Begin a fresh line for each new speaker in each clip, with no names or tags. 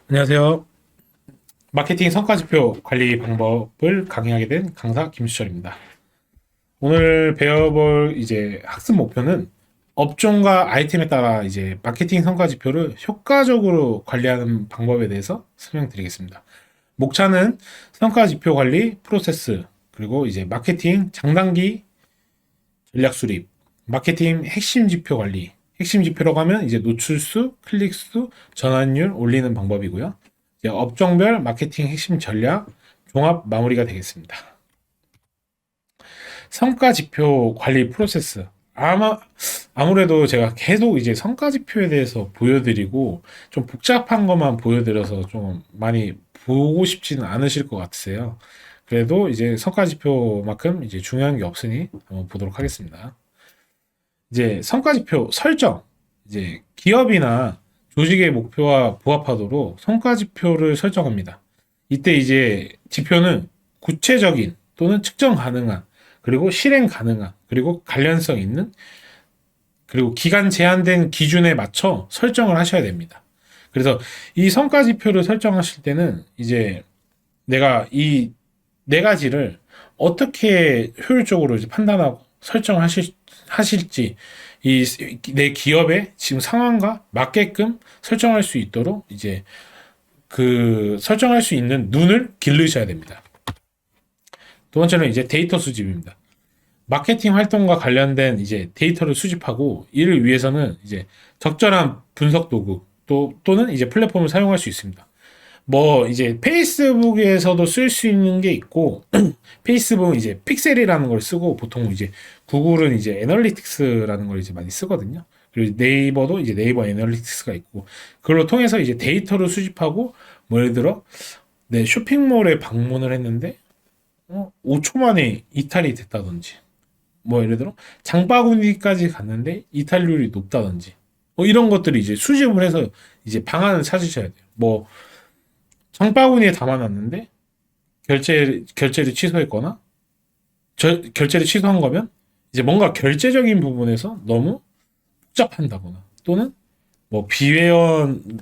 안녕하세요. 마케팅 성과지표 관리 방법을 강의하게 된 강사 김수철입니다. 오늘 배워볼 학습 목표는 업종과 아이템에 따라 마케팅 성과지표를 효과적으로 관리하는 방법에 대해서 설명드리겠습니다. 목차는 성과지표 관리 프로세스, 그리고 마케팅 장단기 전략 수립, 마케팅 핵심 지표 관리. 핵심 지표라고 하면 노출수, 클릭수, 전환율 올리는 방법이고요. 업종별 마케팅 핵심 전략 종합 마무리가 되겠습니다. 성과 지표 관리 프로세스. 아무래도 제가 계속 성과 지표에 대해서 보여드리고 좀 복잡한 것만 보여드려서 좀 많이 보고 싶지는 않으실 것 같으세요. 그래도 성과 지표만큼 중요한 게 없으니 한번 보도록 하겠습니다. 성과 지표 설정. 기업이나 조직의 목표와 부합하도록 성과 지표를 설정합니다. 이때 지표는 구체적인 또는 측정 가능한, 그리고 실행 가능한, 그리고 관련성 있는, 그리고 기간 제한된 기준에 맞춰 설정을 하셔야 됩니다. 그래서 이 성과 지표를 설정하실 때는 내가 이 네 가지를 어떻게 효율적으로 판단하고 설정하실지 내 기업의 지금 상황과 맞게끔 설정할 수 있도록 그 설정할 수 있는 눈을 기르셔야 됩니다. 두 번째는 데이터 수집입니다. 마케팅 활동과 관련된 데이터를 수집하고 이를 위해서는 적절한 분석 도구 또는 플랫폼을 사용할 수 있습니다. 뭐 페이스북에서도 쓸 수 있는 게 있고 페이스북은 픽셀이라는 걸 쓰고 보통 구글은 애널리틱스라는 걸 많이 쓰거든요. 그리고 네이버도 네이버 애널리틱스가 있고 그걸로 통해서 데이터를 수집하고 뭐 예를 들어 내 쇼핑몰에 방문을 했는데 5초 만에 이탈이 됐다든지 뭐 예를 들어 장바구니까지 갔는데 이탈률이 높다든지 이런 것들이 수집을 해서 방안을 찾으셔야 돼요. 뭐 장바구니에 담아놨는데 결제를 취소했거나 결제를 취소한 거면 뭔가 결제적인 부분에서 너무 복잡한다거나 또는 뭐 비회원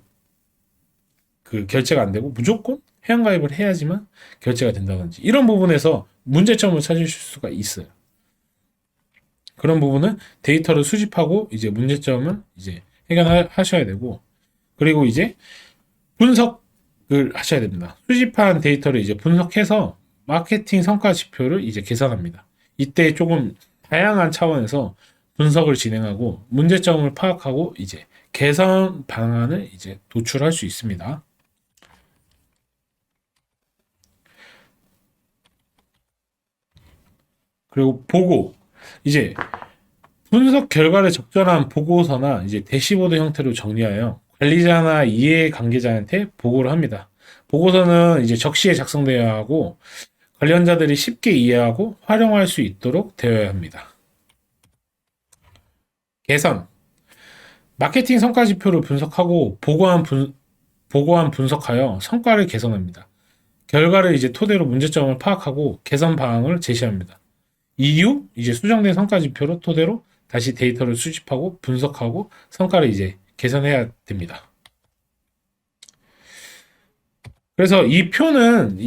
그 결제가 안 되고 무조건 회원가입을 해야지만 결제가 된다든지 이런 부분에서 문제점을 찾으실 수가 있어요. 그런 부분은 데이터를 수집하고 문제점을 해결하셔야 되고 그리고 분석을 하셔야 됩니다. 수집한 데이터를 분석해서 마케팅 성과 지표를 계산합니다. 이때 조금 다양한 차원에서 분석을 진행하고 문제점을 파악하고 개선 방안을 도출할 수 있습니다. 그리고 보고 분석 결과를 적절한 보고서나 대시보드 형태로 정리하여 관리자나 이해 관계자한테 보고를 합니다. 보고서는 적시에 작성되어야 하고 관련자들이 쉽게 이해하고 활용할 수 있도록 되어야 합니다. 개선. 마케팅 성과 지표를 분석하고 보고한 분석하여 성과를 개선합니다. 결과를 토대로 문제점을 파악하고 개선 방안을 제시합니다. 이후 수정된 성과 지표를 토대로 다시 데이터를 수집하고 분석하고 성과를 개선해야 됩니다. 그래서 이 표는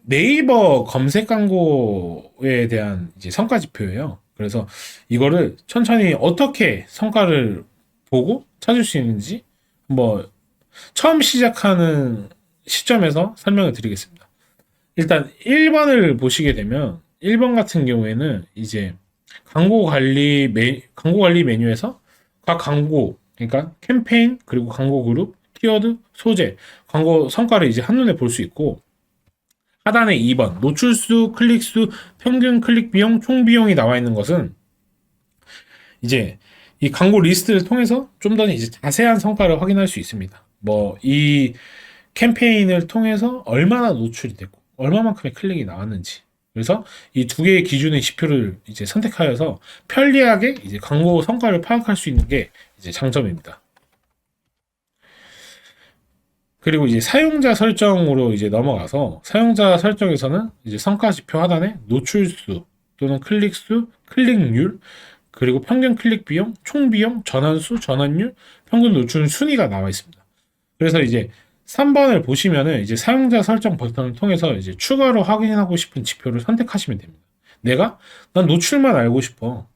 네이버 검색 광고에 대한 성과 지표예요. 그래서 이거를 천천히 어떻게 성과를 보고 찾을 수 있는지 뭐 처음 시작하는 시점에서 설명을 드리겠습니다. 일단 1번을 보시게 되면 1번 같은 경우에는 광고 관리 메뉴에서 각 광고 그러니까 캠페인 그리고 광고 그룹 키워드 소재 광고 성과를 한눈에 볼 수 있고 하단에 2번 노출수 클릭수 평균 클릭 비용 총 비용이 나와 있는 것은 이 광고 리스트를 통해서 좀 더 자세한 성과를 확인할 수 있습니다. 뭐 이 캠페인을 통해서 얼마나 노출이 됐고 얼마만큼의 클릭이 나왔는지 그래서 이 두 개의 기준의 지표를 선택하여서 편리하게 광고 성과를 파악할 수 있는 게 장점입니다. 그리고 사용자 설정으로 넘어가서 사용자 설정에서는 성과 지표 하단에 노출수 또는 클릭수, 클릭률, 그리고 평균 클릭 비용, 총 비용, 전환수, 전환율, 평균 노출 순위가 나와 있습니다. 그래서 3번을 보시면은 이제 사용자 설정 버튼을 통해서 이제 추가로 확인하고 싶은 지표를 선택하시면 됩니다. 난 노출만 알고 싶어.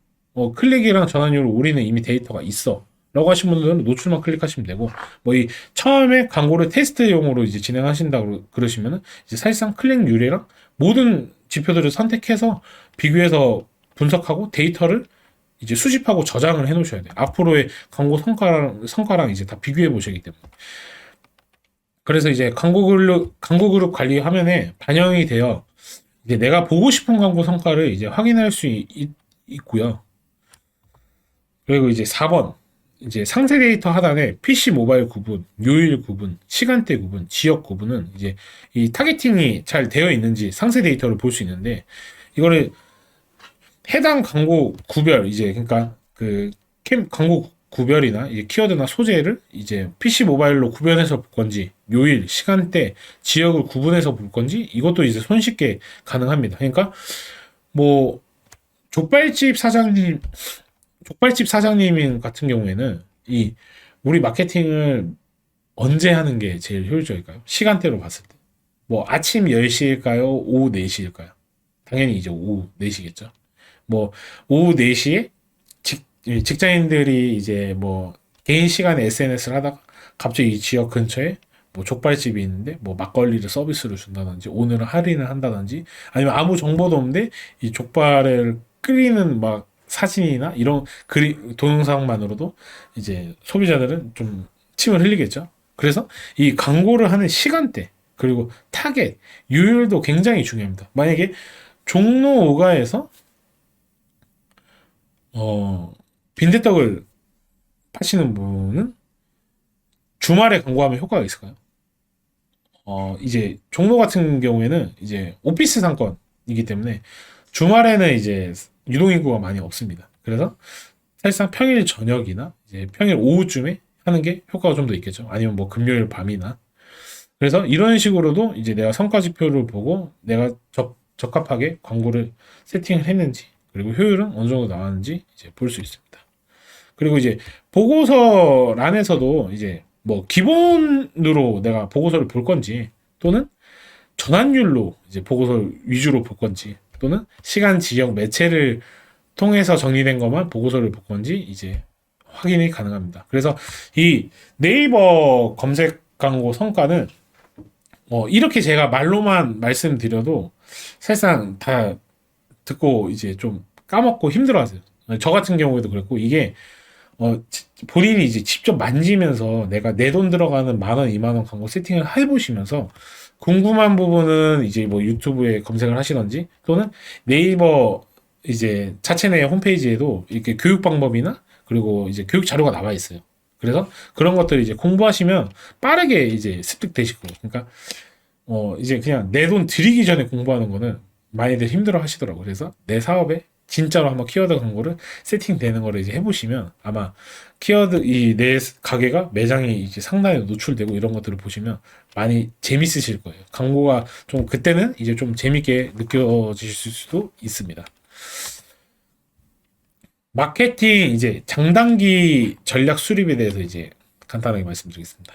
클릭이랑 전환율 우리는 이미 데이터가 있어. 라고 하신 분들은 노출만 클릭하시면 되고, 뭐 이 처음에 광고를 테스트용으로 이제 진행하신다고 그러시면은 이제 사실상 클릭률이랑 모든 지표들을 선택해서 비교해서 분석하고 데이터를 이제 수집하고 저장을 해 놓으셔야 돼요. 앞으로의 광고 성과랑 이제 다 비교해 보시기 때문에. 그래서 이제 광고 그룹 관리 화면에 반영이 되어 이제 내가 보고 싶은 광고 성과를 이제 확인할 수 있고요. 그리고 이제 4번 이제 상세 데이터 하단에 PC 모바일 구분, 요일 구분, 시간대 구분, 지역 구분은 이제 이 타겟팅이 잘 되어 있는지 상세 데이터를 볼 수 있는데, 이거를 해당 광고 구별 이제 그러니까 광고 구별이나 이제 키워드나 소재를 이제 PC 모바일로 구별해서 볼 건지, 요일, 시간대, 지역을 구분해서 볼 건지, 이것도 이제 손쉽게 가능합니다. 그러니까 뭐 족발집 사장님 같은 경우에는 이 우리 마케팅을 언제 하는 게 제일 효율적일까요? 시간대로 봤을 때. 뭐 아침 10시일까요? 오후 4시일까요? 당연히 이제 오후 4시겠죠. 뭐 오후 4시에 직장인들이 이제 뭐 개인 시간에 SNS를 하다가 갑자기 이 지역 근처에 뭐 족발집이 있는데 뭐 막걸리를 서비스로 준다든지 오늘은 할인을 한다든지, 아니면 아무 정보도 없는데 이 족발을 끓이는 막 사진이나 이런 동영상만으로도 이제 소비자들은 좀 침을 흘리겠죠. 그래서 이 광고를 하는 시간대 그리고 타겟, 유율도 굉장히 중요합니다. 만약에 종로 5가에서 빈대떡을 파시는 분은 주말에 광고하면 효과가 있을까요? 이제 종로 같은 경우에는 이제 오피스 상권이기 때문에 주말에는 이제 유동인구가 많이 없습니다. 그래서 사실상 평일 저녁이나 이제 평일 오후쯤에 하는 게 효과가 좀 더 있겠죠. 아니면 뭐 금요일 밤이나. 그래서 이런 식으로도 이제 내가 성과 지표를 보고 내가 적합하게 광고를 세팅을 했는지, 그리고 효율은 어느 정도 나왔는지 이제 볼 수 있습니다. 그리고 이제 보고서란에서도 이제 뭐 기본으로 내가 보고서를 볼 건지, 또는 전환율로 이제 보고서 위주로 볼 건지, 또는 시간, 지역, 매체를 통해서 정리된 것만 보고서를 볼 건지 이제 확인이 가능합니다. 그래서 이 네이버 검색 광고 성과는 이렇게 제가 말로만 말씀드려도 사실상 다 듣고 이제 좀 까먹고 힘들어하세요. 저 같은 경우에도 그랬고, 이게 본인이 이제 직접 만지면서 내가 내 돈 들어가는 10,000원, 20,000원 광고 세팅을 해보시면서 궁금한 부분은 이제 뭐 유튜브에 검색을 하시던지, 또는 네이버 이제 자체 내 홈페이지에도 이렇게 교육 방법이나 그리고 이제 교육 자료가 나와 있어요. 그래서 그런 것들 이제 공부하시면 빠르게 이제 습득되실 거예요. 그러니까 이제 그냥 내 돈 들이기 전에 공부하는 거는 많이들 힘들어 하시더라고요. 그래서 내 사업에 진짜로 한번 키워드 광고를 세팅되는 거를 이제 해보시면 아마 키워드 이 내 가게가 매장이 이제 상단에 노출되고 이런 것들을 보시면 많이 재밌으실 거예요. 광고가 좀 그때는 이제 좀 재밌게 느껴지실 수도 있습니다. 마케팅 이제 장단기 전략 수립에 대해서 이제 간단하게 말씀드리겠습니다.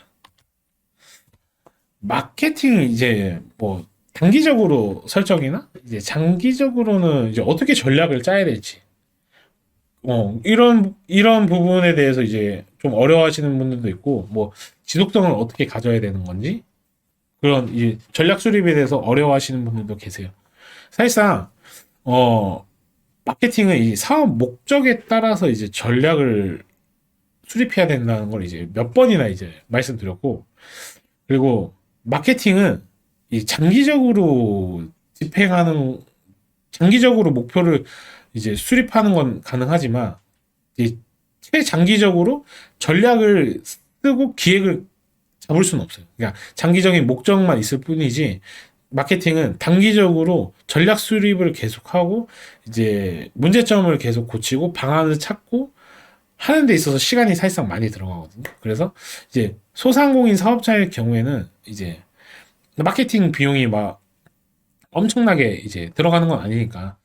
마케팅 이제 뭐 단기적으로 설정이나 이제 장기적으로는 이제 어떻게 전략을 짜야 될지, 이런 부분에 대해서 이제 좀 어려워하시는 분들도 있고, 뭐 지속성을 어떻게 가져야 되는 건지, 그런 이 전략 수립에 대해서 어려워하시는 분들도 계세요. 사실상 마케팅은 이 사업 목적에 따라서 이제 전략을 수립해야 된다는 걸 이제 몇 번이나 이제 말씀드렸고, 그리고 마케팅은 이 장기적으로 목표를 이제 수립하는 건 가능하지만, 이 최장기적으로 전략을 쓰고 기획을 잡을 수는 없어요. 그러니까 장기적인 목적만 있을 뿐이지, 마케팅은 단기적으로 전략 수립을 계속하고 이제 문제점을 계속 고치고 방안을 찾고 하는 데 있어서 시간이 사실상 많이 들어가거든요. 그래서 이제 소상공인 사업자의 경우에는 이제 마케팅 비용이 막 엄청나게 이제 들어가는 건 아니니까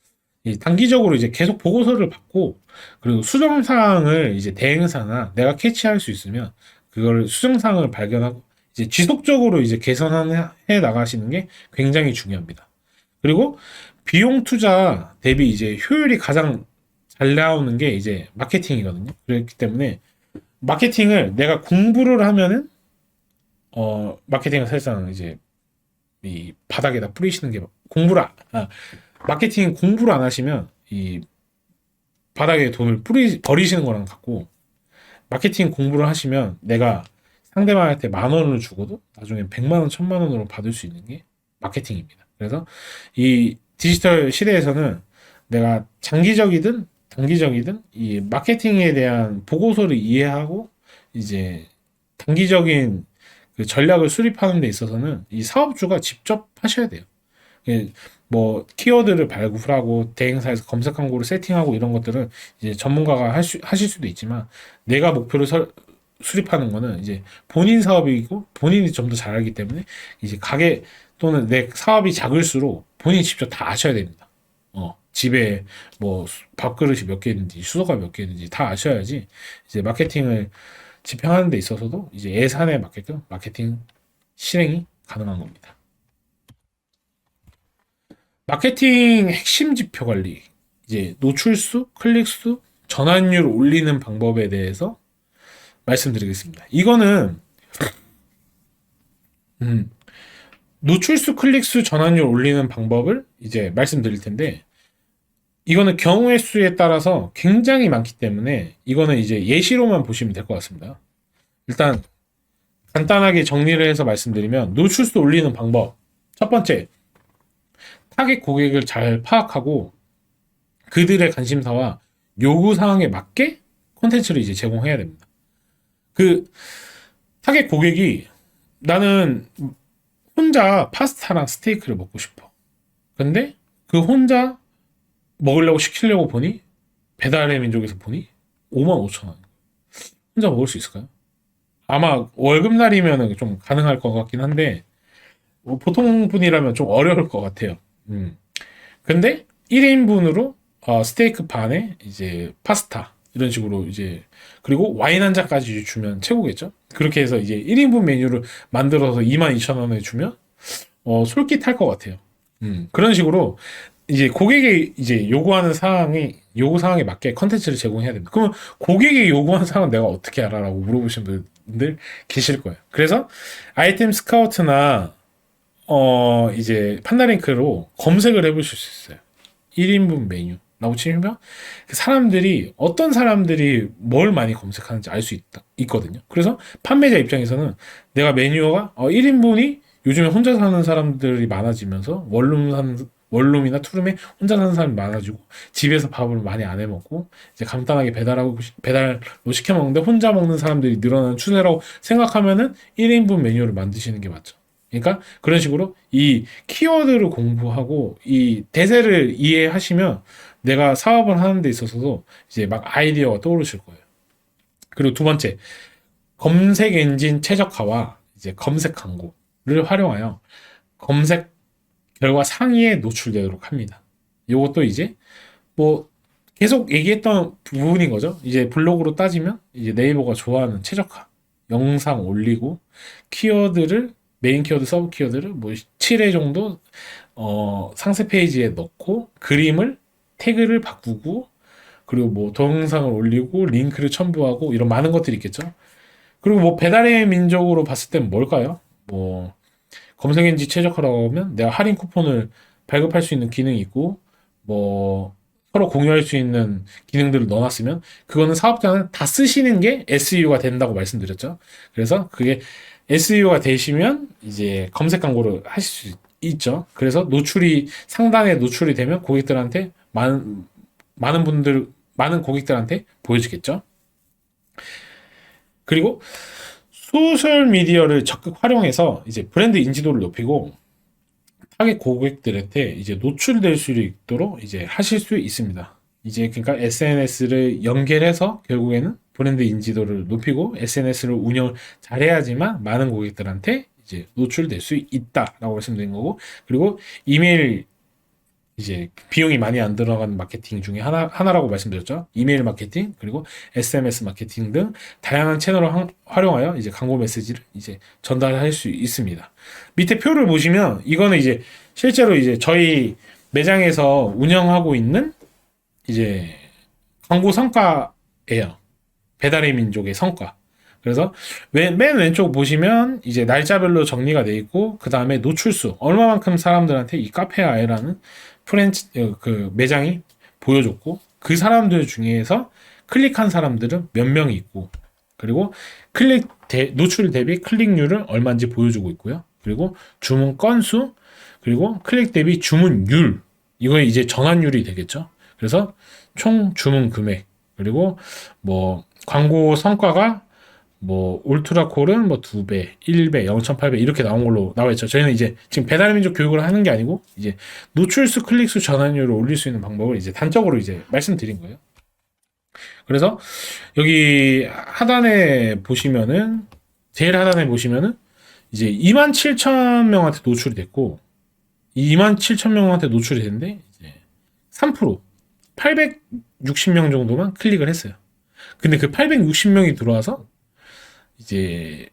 단기적으로 이제 계속 보고서를 받고, 그리고 수정사항을 이제 대행사나 내가 캐치할 수 있으면 그걸 수정사항을 발견하고 이제 지속적으로 이제 개선해 나가시는 게 굉장히 중요합니다. 그리고 비용 투자 대비 이제 효율이 가장 잘 나오는 게 이제 마케팅이거든요. 그렇기 때문에 마케팅을 내가 공부를 하면은 마케팅을 사실상 이제 이 바닥에다 뿌리시는 게 마케팅 공부를 안 하시면 이 바닥에 돈을 버리시는 거랑 같고 마케팅 공부를 하시면 내가 상대방한테 10,000원을 주고도 나중에 100만 원, 1000만 원으로 받을 수 있는 게 마케팅입니다. 그래서 이 디지털 시대에서는 내가 장기적이든 단기적이든 이 마케팅에 대한 보고서를 이해하고 이제 단기적인 그 전략을 수립하는 데 있어서는 이 사업주가 직접 하셔야 돼요. 예, 뭐 키워드를 발굴하고 대행사에서 검색 광고를 세팅하고 이런 것들은 이제 전문가가 하실 수도 있지만 내가 목표를 수립하는 거는 이제 본인 사업이고 본인이 좀 더 잘 알기 때문에 이제 가게 또는 내 사업이 작을수록 본인이 직접 다 아셔야 됩니다. 집에 뭐 밥그릇이 몇 개 있는지 수도가 몇 개 있는지 다 아셔야지 이제 마케팅을 집행하는 데 있어서도 이제 예산에 맞게끔 마케팅 실행이 가능한 겁니다. 마케팅 핵심 지표 관리, 이제 노출수, 클릭수, 전환율 올리는 방법에 대해서 말씀드리겠습니다. 이거는 노출수, 클릭수, 전환율 올리는 방법을 이제 말씀드릴 텐데 이거는 경우의 수에 따라서 굉장히 많기 때문에 이거는 이제 예시로만 보시면 될 것 같습니다. 일단 간단하게 정리를 해서 말씀드리면 노출수 올리는 방법 첫 번째 타겟 고객을 잘 파악하고 그들의 관심사와 요구 사항에 맞게 콘텐츠를 이제 제공해야 됩니다. 그 타겟 고객이 나는 혼자 파스타랑 스테이크를 먹고 싶어. 근데 그 혼자 먹으려고 시키려고 보니 배달의 민족에서 보니 55,000원. 혼자 먹을 수 있을까요? 아마 월급날이면 좀 가능할 것 같긴 한데 뭐 보통 분이라면 좀 어려울 것 같아요. 근데 1인분으로 스테이크 반에 이제 파스타 이런 식으로 이제 그리고 와인 한 잔까지 주면 최고겠죠. 그렇게 해서 이제 1인분 메뉴를 만들어서 22,000원에 주면 솔깃할 것 같아요. 그런 식으로 이제 고객의 이제 요구 사항에 맞게 컨텐츠를 제공해야 됩니다. 그러면 고객이 요구하는 사항은 내가 어떻게 알아라고 물어보시는 분들 계실 거예요. 그래서 아이템 스카우트나 이제 판다링크로 검색을 해보실 수 있어요. 1인분 메뉴라고 치면 그 사람들이 어떤 사람들이 뭘 많이 검색하는지 알 수 있거든요. 그래서 판매자 입장에서는 내가 메뉴가 1인분이 요즘에 혼자 사는 사람들이 많아지면서 원룸이나 투룸에 혼자 사는 사람이 많아지고 집에서 밥을 많이 안 해 먹고 이제 간단하게 배달로 시켜 먹는데 혼자 먹는 사람들이 늘어나는 추세라고 생각하면은 1인분 메뉴를 만드시는 게 맞죠. 그러니까 그런 식으로 이 키워드를 공부하고 이 대세를 이해하시면 내가 사업을 하는 데 있어서도 이제 막 아이디어가 떠오르실 거예요. 그리고 두 번째, 검색 엔진 최적화와 이제 검색 광고를 활용하여 검색 결과 상위에 노출되도록 합니다. 이것도 이제 뭐 계속 얘기했던 부분인 거죠. 이제 블로그로 따지면 이제 네이버가 좋아하는 최적화, 영상 올리고 키워드를 메인 키워드, 서브 키워드를 뭐 7회 정도 상세 페이지에 넣고 그림을 태그를 바꾸고 그리고 뭐 동영상을 올리고 링크를 첨부하고 이런 많은 것들이 있겠죠. 그리고 뭐 배달의 민족으로 봤을 땐 뭘까요? 뭐 검색엔진 최적화라고 하면 내가 할인 쿠폰을 발급할 수 있는 기능이 있고 뭐 서로 공유할 수 있는 기능들을 넣어놨으면 그거는 사업자는 다 쓰시는 게 SEO가 된다고 말씀드렸죠. 그래서 그게 SEO가 되시면 이제 검색 광고를 하실 수 있죠. 그래서 상단에 노출이 되면 고객들한테 많은 고객들한테 보여주겠죠. 그리고 소셜 미디어를 적극 활용해서 이제 브랜드 인지도를 높이고 타겟 고객들한테 이제 노출될 수 있도록 이제 하실 수 있습니다. 이제 그러니까 SNS를 연결해서 결국에는 브랜드 인지도를 높이고 SNS를 운영을 잘해야지만 많은 고객들한테 이제 노출될 수 있다라고 말씀드린 거고 그리고 이메일 이제 비용이 많이 안 들어가는 마케팅 중에 하나라고 말씀드렸죠. 이메일 마케팅, 그리고 SMS 마케팅 등 다양한 채널을 활용하여 이제 광고 메시지를 이제 전달할 수 있습니다. 밑에 표를 보시면 이거는 이제 실제로 이제 저희 매장에서 운영하고 있는 이제 광고 성과예요. 배달의 민족의 성과. 그래서 맨 왼쪽 보시면 이제 날짜별로 정리가 돼 있고 그 다음에 노출수 얼마만큼 사람들한테 이 카페 아이라는 그 매장이 보여줬고 그 사람들 중에서 클릭한 사람들은 몇 명이 있고 그리고 노출 대비 클릭률을 얼마인지 보여주고 있고요. 그리고 주문 건수 그리고 클릭 대비 주문율 이거 이제 전환율이 되겠죠. 그래서 총 주문 금액 그리고 뭐 광고 성과가 뭐 울트라콜은 뭐 2배, 1배, 0.8배 이렇게 나온 걸로 나와 있죠. 저희는 이제 지금 배달의 민족 교육을 하는 게 아니고 이제 노출수, 클릭수 전환율을 올릴 수 있는 방법을 이제 단적으로 이제 말씀드린 거예요. 그래서 여기 하단에 보시면은 제일 하단에 보시면은 이제 27,000명한테 노출이 됐고 27,000명한테 노출이 됐는데 이제 3% 860명 정도만 클릭을 했어요. 근데 그 860명이 들어와서 이제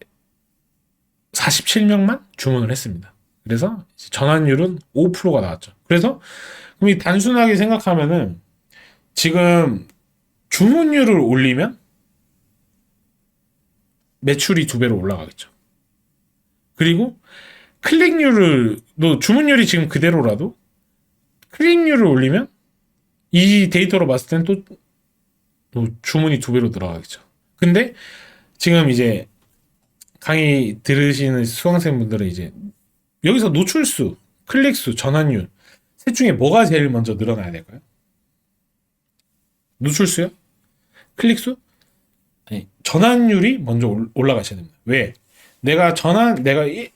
47명만 주문을 했습니다. 그래서 전환율은 5%가 나왔죠. 그래서 그럼 단순하게 생각하면은 지금 주문율을 올리면 매출이 2배로 올라가겠죠. 그리고 주문율이 지금 그대로라도 클릭률을 올리면 이 데이터로 봤을 때는 또 주문이 2배로 들어가겠죠. 근데 지금 이제 강의 들으시는 수강생분들은 이제 여기서 노출수, 클릭수, 전환율 셋 중에 뭐가 제일 먼저 늘어나야 될까요? 노출수요? 클릭수? 아니, 전환율이 먼저 올라가셔야 됩니다. 왜?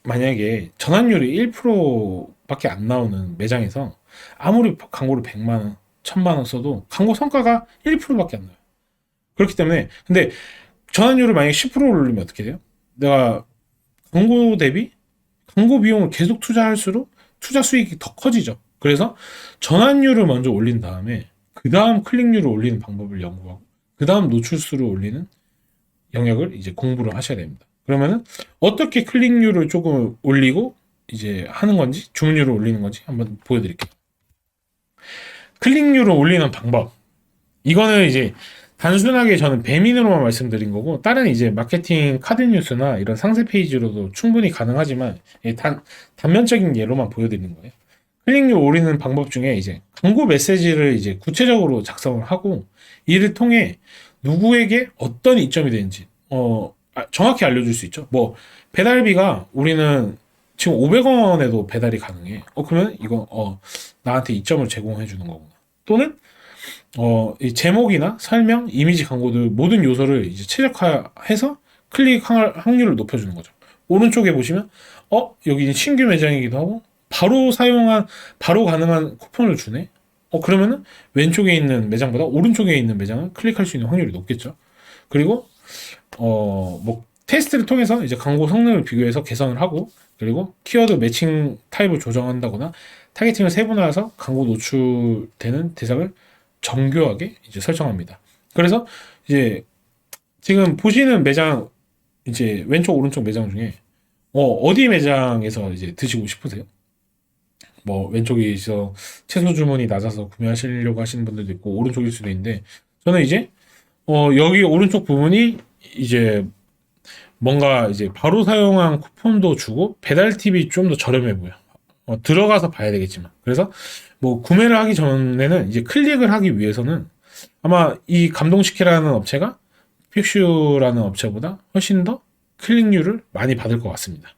만약에 전환율이 1%밖에 안 나오는 매장에서 아무리 광고를 100만 원, 1000만 원 써도 광고 성과가 1%밖에 안 나요. 그렇기 때문에 근데 전환율을 만약에 10%를 올리면 어떻게 돼요? 내가 광고 대비 광고 비용을 계속 투자할수록 투자 수익이 더 커지죠. 그래서 전환율을 먼저 올린 다음에 그 다음 클릭률을 올리는 방법을 연구하고 그 다음 노출수를 올리는 영역을 이제 공부를 하셔야 됩니다. 그러면은 어떻게 클릭률을 조금 올리고 이제 하는 건지 주문율을 올리는 건지 한번 보여드릴게요. 클릭률을 올리는 방법. 이거는 이제 단순하게 저는 배민으로만 말씀드린 거고 다른 이제 마케팅 카드 뉴스나 이런 상세 페이지로도 충분히 가능하지만 단면적인 예로만 보여드리는 거예요. 클릭률 올리는 방법 중에 이제 광고 메시지를 이제 구체적으로 작성을 하고 이를 통해 누구에게 어떤 이점이 되는지 정확히 알려줄 수 있죠. 뭐 배달비가 우리는 지금 500원에도 배달이 가능해. 그러면 이거 나한테 이점을 제공해 주는 거구나. 또는 이 제목이나 설명, 이미지 광고들 모든 요소를 이제 최적화해서 클릭 확률을 높여주는 거죠. 오른쪽에 보시면 여기 신규 매장이기도 하고 바로 가능한 쿠폰을 주네. 그러면은 왼쪽에 있는 매장보다 오른쪽에 있는 매장을 클릭할 수 있는 확률이 높겠죠. 그리고 뭐 테스트를 통해서 이제 광고 성능을 비교해서 개선을 하고 그리고 키워드 매칭 타입을 조정한다거나 타겟팅을 세분화해서 광고 노출되는 대상을 정교하게 이제 설정합니다. 그래서 이제 지금 보시는 매장 이제 왼쪽 오른쪽 매장 중에 어디 매장에서 이제 드시고 싶으세요? 뭐 왼쪽에서 채소 주문이 낮아서 구매하시려고 하시는 분들도 있고 오른쪽일 수도 있는데 저는 이제 여기 오른쪽 부분이 이제 뭔가 이제 바로 사용한 쿠폰도 주고 배달 팁이 좀 더 저렴해 보여. 들어가서 봐야 되겠지만 그래서 뭐 구매를 하기 전에는 이제 클릭을 하기 위해서는 아마 이 감동시키라는 업체가 픽슈라는 업체보다 훨씬 더 클릭률을 많이 받을 것 같습니다.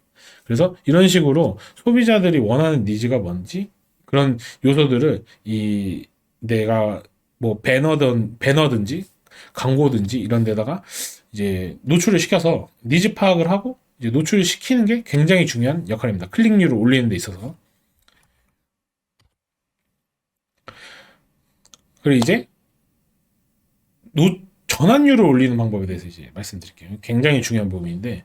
그래서 이런 식으로 소비자들이 원하는 니즈가 뭔지 그런 요소들을 내가 뭐 배너든지 광고든지 이런 데다가 이제 노출을 시켜서 니즈 파악을 하고 이제 노출을 시키는 게 굉장히 중요한 역할입니다. 클릭률을 올리는 데 있어서. 그리고 이제 전환율을 올리는 방법에 대해서 이제 말씀드릴게요. 굉장히 중요한 부분인데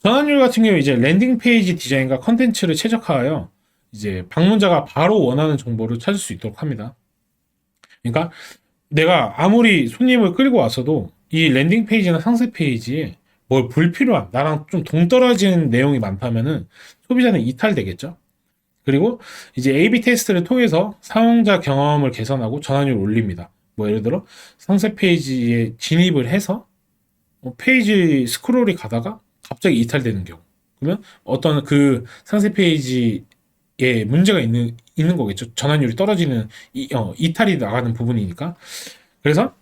전환율 같은 경우 이제 랜딩 페이지 디자인과 컨텐츠를 최적화하여 이제 방문자가 바로 원하는 정보를 찾을 수 있도록 합니다. 그러니까 내가 아무리 손님을 끌고 왔어도 이 랜딩 페이지나 상세 페이지에 뭘 불필요한 나랑 좀 동떨어지는 내용이 많다면은 소비자는 이탈되겠죠. 그리고 이제 A/B 테스트를 통해서 사용자 경험을 개선하고 전환율을 올립니다. 뭐 예를 들어 상세 페이지에 진입을 해서 페이지 스크롤이 가다가 갑자기 이탈되는 경우. 그러면 어떤 그 상세 페이지에 문제가 있는 거겠죠. 전환율이 떨어지는 이탈이 나가는 부분이니까. 그래서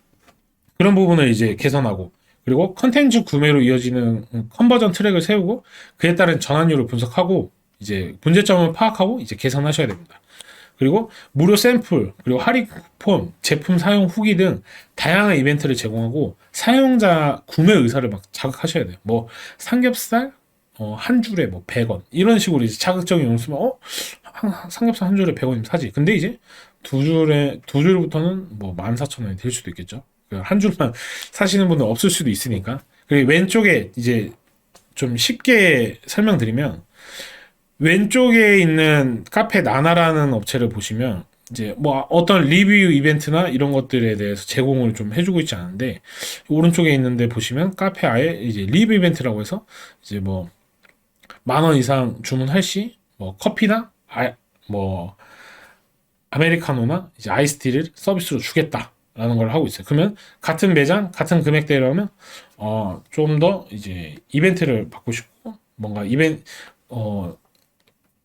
그런 부분을 이제 개선하고 그리고 컨텐츠 구매로 이어지는 컨버전 트랙을 세우고 그에 따른 전환율을 분석하고 이제 문제점을 파악하고 이제 개선하셔야 됩니다. 그리고 무료 샘플, 그리고 할인 쿠폰, 제품 사용 후기 등 다양한 이벤트를 제공하고 사용자 구매 의사를 막 자극하셔야 돼요. 뭐 삼겹살 한 줄에 뭐 100원 이런 식으로 이제 자극적인 용어 쓰면 삼겹살 한 줄에 100원이면 사지. 근데 이제 두 줄부터는 뭐 14,000원이 될 수도 있겠죠. 한 줄만 사시는 분은 없을 수도 있으니까. 그리고 왼쪽에 이제 좀 쉽게 설명드리면 왼쪽에 있는 카페 나나라는 업체를 보시면 이제 뭐 어떤 리뷰 이벤트나 이런 것들에 대해서 제공을 좀 해주고 있지 않은데 오른쪽에 있는데 보시면 카페 아예 이제 리뷰 이벤트라고 해서 이제 뭐 10,000원 이상 주문할 시 뭐 커피나 뭐 아메리카노나 이제 아이스티를 서비스로 주겠다라는 걸 하고 있어요. 그러면 같은 매장 같은 금액대라면 좀 더 이제 이벤트를 받고 싶고 뭔가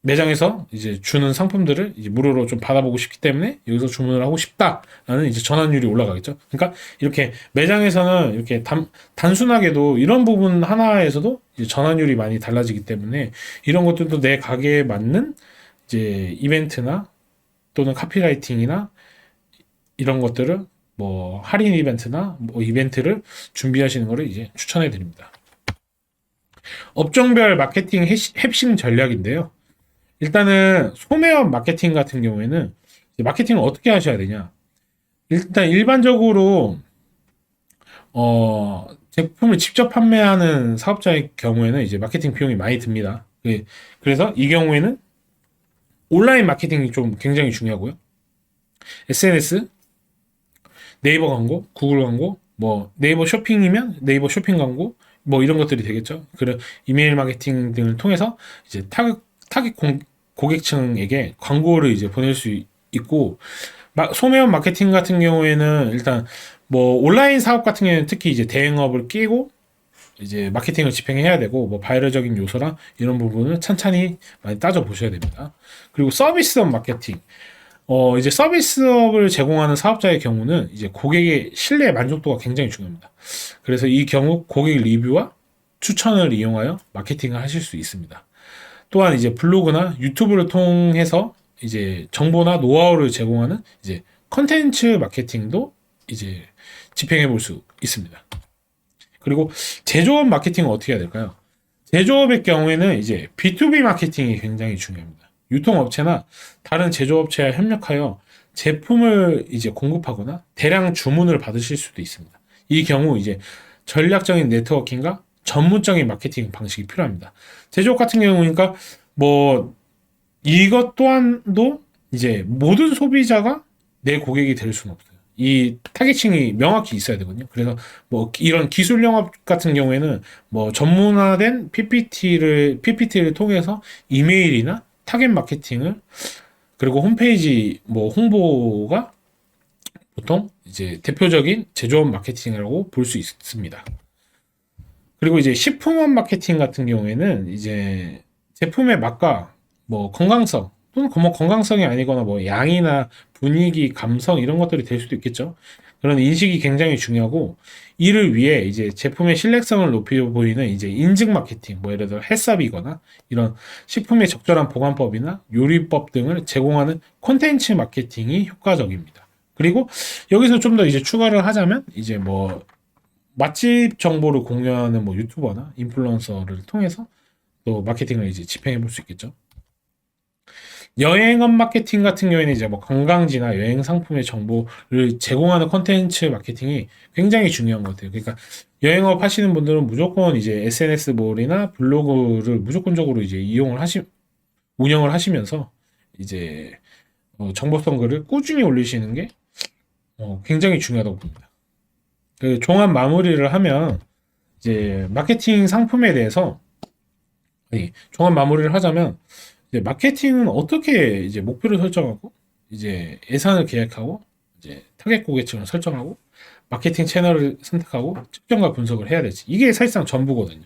매장에서 이제 주는 상품들을 이제 무료로 좀 받아보고 싶기 때문에 여기서 주문을 하고 싶다라는 이제 전환율이 올라가겠죠. 그러니까 이렇게 매장에서는 이렇게 단순하게도 이런 부분 하나에서도 이제 전환율이 많이 달라지기 때문에 이런 것들도 내 가게에 맞는 이제 이벤트나 또는 카피라이팅이나 이런 것들을 뭐 할인 이벤트나 뭐 이벤트를 준비하시는 것을 이제 추천해 드립니다. 업종별 마케팅 핵심 전략인데요. 일단은 소매업 마케팅 같은 경우에는 마케팅을 어떻게 하셔야 되냐? 일단 일반적으로 제품을 직접 판매하는 사업자의 경우에는 이제 마케팅 비용이 많이 듭니다. 그래서 이 경우에는 온라인 마케팅이 좀 굉장히 중요하고요. SNS, 네이버 광고, 구글 광고, 뭐 네이버 쇼핑이면 네이버 쇼핑 광고, 뭐 이런 것들이 되겠죠. 그리고 이메일 마케팅 등을 통해서 이제 타깃 고객층에게 광고를 이제 보낼 수 있고 소매업 마케팅 같은 경우에는 일단 뭐 온라인 사업 같은 경우에는 특히 이제 대행업을 끼고 이제 마케팅을 집행해야 되고 뭐 바이럴적인 요소랑 이런 부분을 찬찬히 많이 따져 보셔야 됩니다. 그리고 서비스업 마케팅 이제 서비스업을 제공하는 사업자의 경우는 이제 고객의 신뢰 만족도가 굉장히 중요합니다. 그래서 이 경우 고객 리뷰와 추천을 이용하여 마케팅을 하실 수 있습니다. 또한 이제 블로그나 유튜브를 통해서 이제 정보나 노하우를 제공하는 이제 컨텐츠 마케팅도 이제 집행해 볼 수 있습니다. 그리고 제조업 마케팅은 어떻게 해야 될까요? 제조업의 경우에는 이제 B2B 마케팅이 굉장히 중요합니다. 유통업체나 다른 제조업체와 협력하여 제품을 이제 공급하거나 대량 주문을 받으실 수도 있습니다. 이 경우 이제 전략적인 네트워킹과 전문적인 마케팅 방식이 필요합니다. 제조업 같은 경우니까 뭐 이것 또한도 이제 모든 소비자가 내 고객이 될 수는 없어요. 이 타겟층이 명확히 있어야 되거든요. 그래서 뭐 이런 기술 영업 같은 경우에는 뭐 전문화된 PPT를 통해서 이메일이나 타겟 마케팅을 그리고 홈페이지 뭐 홍보가 보통 이제 대표적인 제조업 마케팅이라고 볼 수 있습니다. 그리고 이제 식품업 마케팅 같은 경우에는 이제 제품의 맛과 뭐 건강성 또는 뭐 건강성이 아니거나 뭐 양이나 분위기, 감성 이런 것들이 될 수도 있겠죠. 그런 인식이 굉장히 중요하고 이를 위해 이제 제품의 신뢰성을 높여 보이는 이제 인증 마케팅, 뭐 예를 들어 햇삽이거나 이런 식품의 적절한 보관법이나 요리법 등을 제공하는 콘텐츠 마케팅이 효과적입니다. 그리고 여기서 좀 더 이제 추가를 하자면 이제 뭐 맛집 정보를 공유하는 뭐 유튜버나 인플루언서를 통해서 또 마케팅을 이제 집행해 볼 수 있겠죠. 여행업 마케팅 같은 경우에는 이제 뭐 관광지나 여행 상품의 정보를 제공하는 컨텐츠 마케팅이 굉장히 중요한 것 같아요. 그러니까 여행업 하시는 분들은 무조건 이제 SNS 몰이나 블로그를 무조건적으로 이제 운영을 하시면서 이제 정보성 글을 꾸준히 올리시는 게 굉장히 중요하다고 봅니다. 그 종합 마무리를 하면 이제 마케팅 상품에 대해서 종합 마무리를 하자면 이제 마케팅은 어떻게 이제 목표를 설정하고 이제 예산을 계획하고 이제 타겟 고객층을 설정하고 마케팅 채널을 선택하고 측정과 분석을 해야 될지 이게 사실상 전부거든요.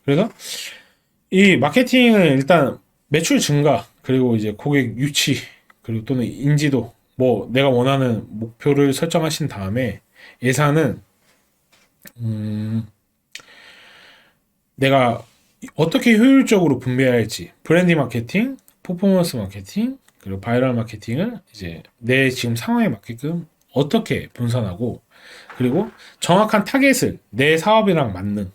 그래서 이 마케팅을 일단 매출 증가 그리고 이제 고객 유치 그리고 또는 인지도 뭐 내가 원하는 목표를 설정하신 다음에 예산은 내가 어떻게 효율적으로 분배할지 브랜디 마케팅, 퍼포먼스 마케팅, 그리고 바이럴 마케팅을 이제 내 지금 상황에 맞게끔 어떻게 분산하고 그리고 정확한 타겟을 내 사업이랑 맞는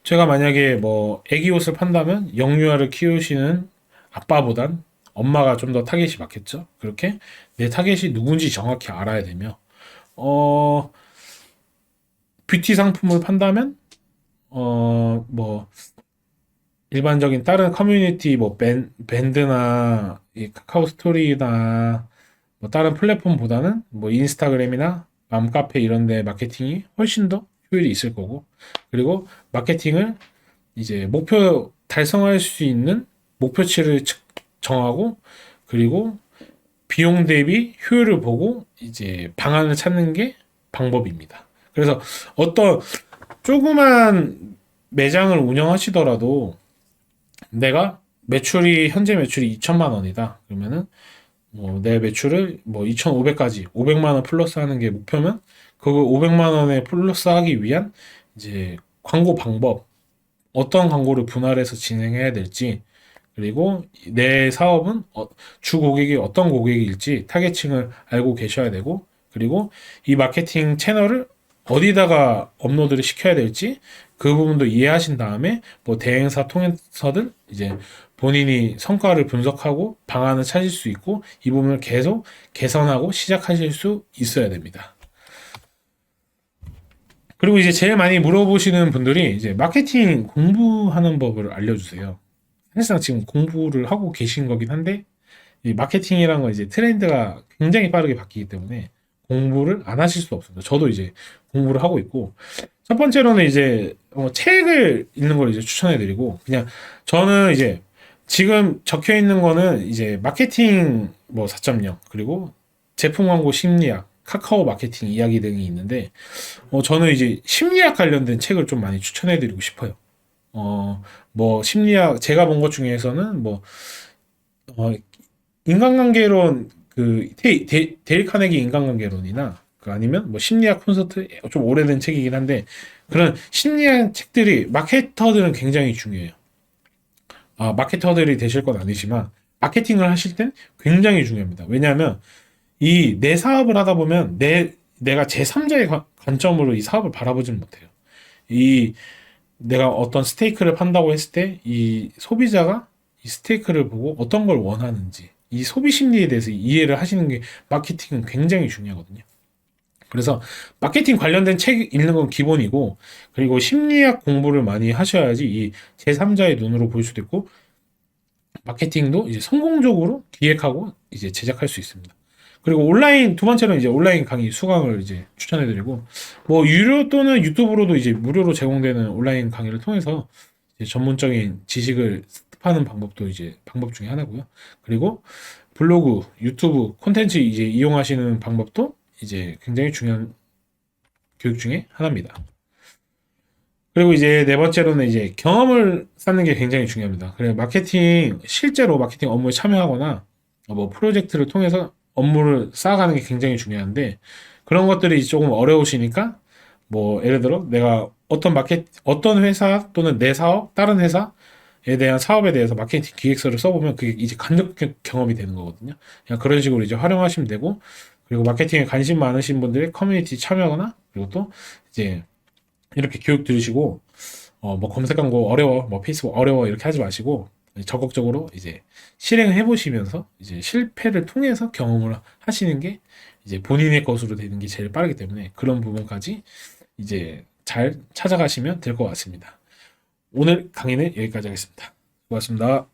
제가 만약에 뭐 애기 옷을 판다면 영유아를 키우시는 아빠보단 엄마가 좀 더 타겟이 맞겠죠. 그렇게 내 타겟이 누군지 정확히 알아야 되며 뷰티 상품을 판다면 뭐 일반적인 다른 커뮤니티 뭐 밴드나 이 카카오 스토리나 뭐 다른 플랫폼보다는 뭐 인스타그램이나 맘카페 이런 데 마케팅이 훨씬 더 효율이 있을 거고 그리고 마케팅을 이제 목표 달성할 수 있는 목표치를 정하고 그리고 비용 대비 효율을 보고 이제 방안을 찾는 게 방법입니다. 그래서 어떤 조그만 매장을 운영하시더라도 내가 현재 매출이 2천만 원이다. 그러면은 뭐 내 매출을 뭐 2,500까지 500만 원 플러스 하는 게 목표면 그거 500만 원에 플러스 하기 위한 이제 광고 방법 어떤 광고를 분할해서 진행해야 될지 그리고 내 사업은 주 고객이 어떤 고객일지 타겟층을 알고 계셔야 되고 그리고 이 마케팅 채널을 어디다가 업로드를 시켜야 될지 그 부분도 이해하신 다음에 뭐 대행사 통해서든 이제 본인이 성과를 분석하고 방안을 찾을 수 있고 이 부분을 계속 개선하고 시작하실 수 있어야 됩니다. 그리고 이제 제일 많이 물어보시는 분들이 이제 마케팅 공부하는 법을 알려주세요. 사실상 지금 공부를 하고 계신 거긴 한데 이 마케팅이란 건 이제 트렌드가 굉장히 빠르게 바뀌기 때문에 공부를 안 하실 수 없습니다. 저도 이제 공부를 하고 있고 첫 번째로는 이제 책을 읽는 걸 이제 추천해드리고 그냥 저는 이제 지금 적혀 있는 거는 이제 마케팅 뭐 4.0 그리고 제품 광고 심리학 카카오 마케팅 이야기 등이 있는데 저는 이제 심리학 관련된 책을 좀 많이 추천해드리고 싶어요. 뭐 심리학 제가 본 것 중에서는 뭐 어, 인간관계론 데일 카네기 인간관계론이나 그 아니면 뭐 심리학 콘서트 좀 오래된 책이긴 한데 그런 심리학 책들이 마케터들은 굉장히 중요해요. 마케터들이 되실 건 아니지만 마케팅을 하실 땐 굉장히 중요합니다. 왜냐하면 이 내 사업을 하다 보면 내가 제3자의 관점으로 이 사업을 바라보지는 못해요. 이 내가 어떤 스테이크를 판다고 했을 때 이 소비자가 이 스테이크를 보고 어떤 걸 원하는지 이 소비 심리에 대해서 이해를 하시는 게 마케팅은 굉장히 중요하거든요. 그래서 마케팅 관련된 책 읽는 건 기본이고 그리고 심리학 공부를 많이 하셔야지 이 제3자의 눈으로 볼 수도 있고 마케팅도 이제 성공적으로 기획하고 이제 제작할 수 있습니다. 그리고 온라인 두 번째는 이제 온라인 강의 수강을 이제 추천해드리고 뭐 유료 또는 유튜브로도 이제 무료로 제공되는 온라인 강의를 통해서 이제 전문적인 지식을 습득하는 방법도 이제 방법 중에 하나고요. 그리고 블로그, 유튜브 콘텐츠 이제 이용하시는 방법도 이제 굉장히 중요한 교육 중에 하나입니다. 그리고 이제 네 번째로는 이제 경험을 쌓는 게 굉장히 중요합니다. 그래 실제로 마케팅 업무에 참여하거나 뭐 프로젝트를 통해서 업무를 쌓아가는 게 굉장히 중요한데 그런 것들이 조금 어려우시니까 뭐 예를 들어 내가 어떤 회사 또는 내 사업, 다른 회사에 대한 사업에 대해서 마케팅 기획서를 써보면 그게 이제 간접 경험이 되는 거거든요. 그냥 그런 식으로 이제 활용하시면 되고 그리고 마케팅에 관심 많으신 분들의 커뮤니티 참여하거나 그리고 또 이제 이렇게 교육 들으시고 뭐 검색 광고 어려워, 뭐 페이스북 어려워 이렇게 하지 마시고 적극적으로 이제 실행해 보시면서 이제 실패를 통해서 경험을 하시는 게 이제 본인의 것으로 되는 게 제일 빠르기 때문에 그런 부분까지 이제 잘 찾아가시면 될 것 같습니다. 오늘 강의는 여기까지 하겠습니다. 고맙습니다.